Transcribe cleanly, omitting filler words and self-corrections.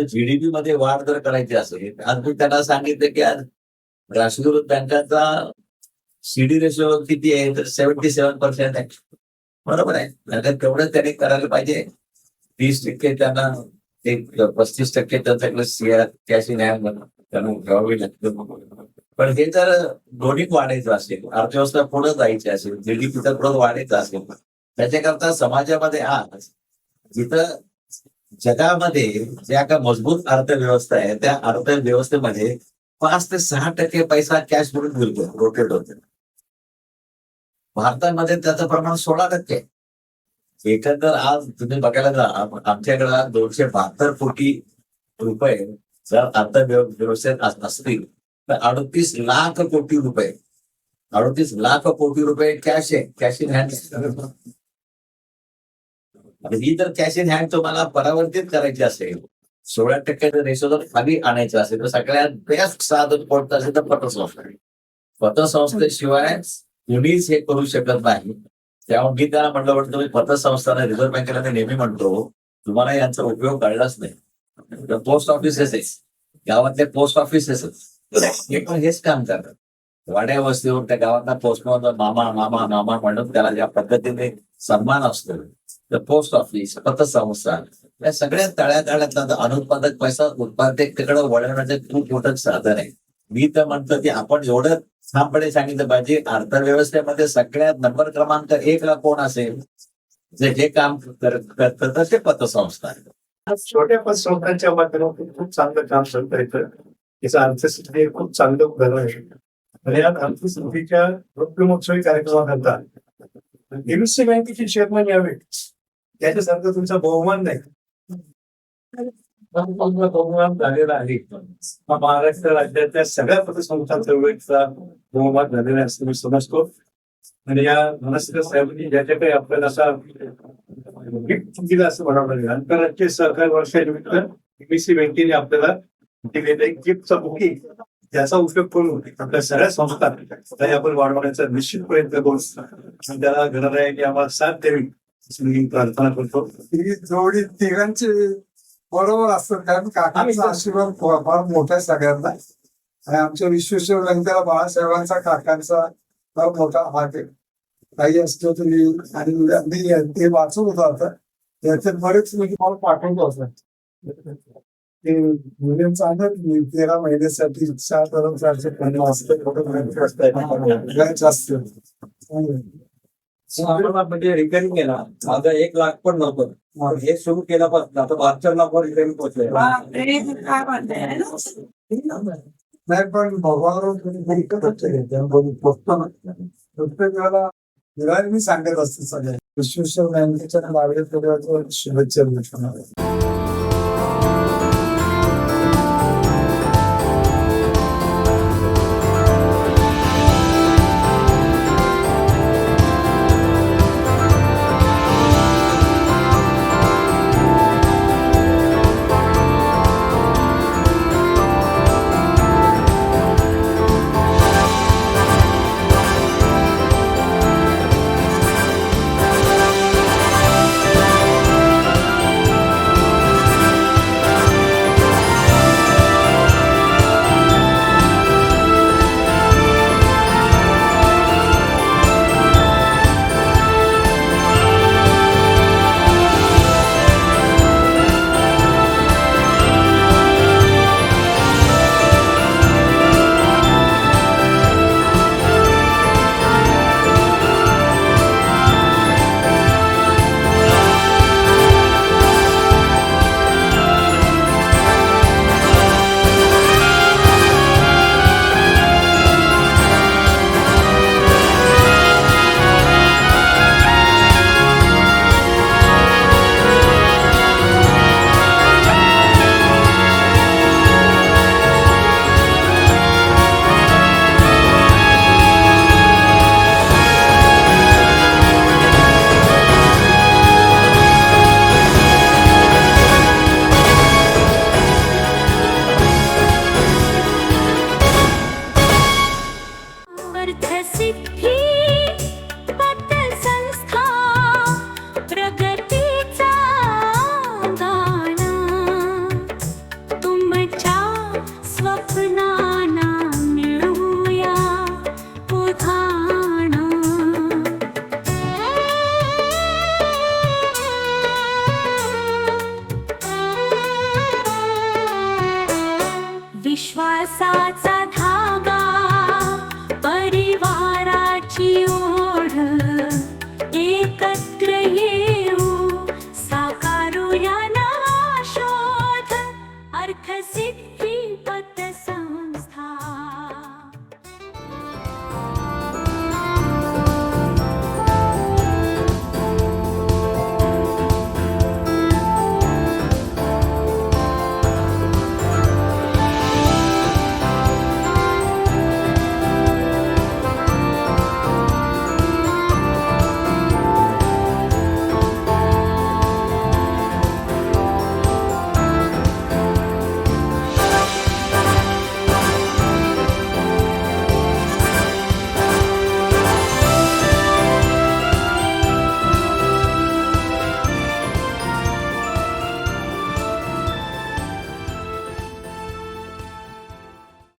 GDP मध्ये वाढ जर करायची असेल, आज मी त्यांना सांगितलं की आज राष्ट्रीयकृत बँकांचा सीडी रेशो किती आहे, तर 77% आहे. बरोबर आहे. नंतर तेवढं त्यांनी करायला पाहिजे. 30% त्यांना, एक 35% त्यांच्याकडे कॅश इन हँड त्यांना घ्यावी लागतं. पण हे जर दोन्ही वाढायचं असेल, अर्थव्यवस्था पुढे जायची असेल, जीडीपी तर पुढे वाढायचं असेल, त्याच्याकरता समाजामध्ये आज जिथं जगामध्ये ज्या का मजबूत अर्थव्यवस्था आहे, त्या अर्थव्यवस्थेमध्ये 5 ते 6% पैसा कॅश म्हणून मिळतो, रोटेट होतो. भारतामध्ये त्याचं प्रमाण 16%. एकंदर आज तुम्ही बघायला जा, आमच्याकडे 272 कोटी रुपये जर अर्थव्यवस्थेत असतील तर 38 लाख कोटी रुपये, 38 लाख कोटी रुपये कॅश आहे, कॅश इन हँड. ही जर कॅश इन हँड तुम्हाला परावर्तित करायची असेल, 16% रेशो जर खाली आणायचं असेल, तर सगळ्यात बेस्ट साधन कोणतं असेल तर पतसंस्था. पतसंस्थेशिवाय कुणीच हे करू शकत नाही. त्यामुळे मी त्याला म्हटलं तुम्ही पतसंस्थांना, रिझर्व्ह बँकेला मी नेहमी म्हणतो, तुम्हाला यांचा उपयोग कळलाच नाही. पोस्ट ऑफिसेस आहे, गावातले पोस्ट ऑफिसेस हेच काम करतात. वाड्या वस्तीवर त्या गावातला पोस्टमॅन मामा मामा मामा म्हणून त्याला ज्या पद्धतीने सन्मान असतो, तर पोस्ट ऑफिस, पतसंस्था या सगळ्या तळ्यातला अनुत्पादक पैसा उत्पादकतेकडे वळवण्याचं खूप मोठं साधन आहे. मी तर म्हणतो की आपण एवढं ठामपणे सांगितलं पाहिजे, अर्थव्यवस्थेमध्ये सगळ्यात नंबर क्रमांक 1ला कोण असेल, जे काम करतं ते पतसंस्था. छोट्या पतसंस्थांच्या माध्यमातून खूप चांगलं काम करता येतं. याचा अर्थस्थिती खूप चांगलं उदाहरण आहे. आणि या अर्थस्थितीच्या महोत्सवी कार्यक्रमाकरता एमसी बँकेचे चेअरमन यावे त्याच्यासारखं तुमचा बहुमान नाही. बहुमान झालेला आहे. महाराष्ट्र राज्यातल्या सगळ्या पतसंस्थांचा बहुमान झालेला आहे असं मी समजतो. आणि या मनस्थित साहेबांनी ज्याच्याकडे आपल्याला असा गिफ्ट दिला असं म्हणावं लागेल. आंतरराष्ट्रीय सहकार वर्षानिमित्त एमसी बँकेने आपल्याला दिलेलं गिफ्टचा बुकिंग, त्याचा उपयोग करून आपल्या सगळ्या संस्था आपण वाढवण्याचा निश्चित प्रयत्न करू. आणि त्याला गरज आहे की आम्हाला साथ द्यावी अशी मी प्रार्थना करतो. ही जोडी तिघांची बरोबर असतं, कारण काकांचा आशीर्वाद फार मोठा आहे सगळ्यांना. आणि आमच्या विश्वेश्वर बँकेला बाळासाहेबांचा काकांचा फार मोठा हात आहे. काही असतो तरी, आणि मी ते वाचत होतो आता, त्याच्यात बरेच मी तुम्हाला पाठवतो असं. ते मुलीं सांगत 13 महिन्यासाठी 4,450 असतं. म्हणजे रिपेअरिंग केला, माझा 1 लाख पण नव्हतं. हे सुरू केल्यापासून आता 72 लाख रिपेअरिंग पोहोचले. नाही पण भगवान प्रत्येक वेळेला मी सांगत असते सगळ्या विश्वेश्वर बँकेच्या नावे शुभेच्छा. हरि ओम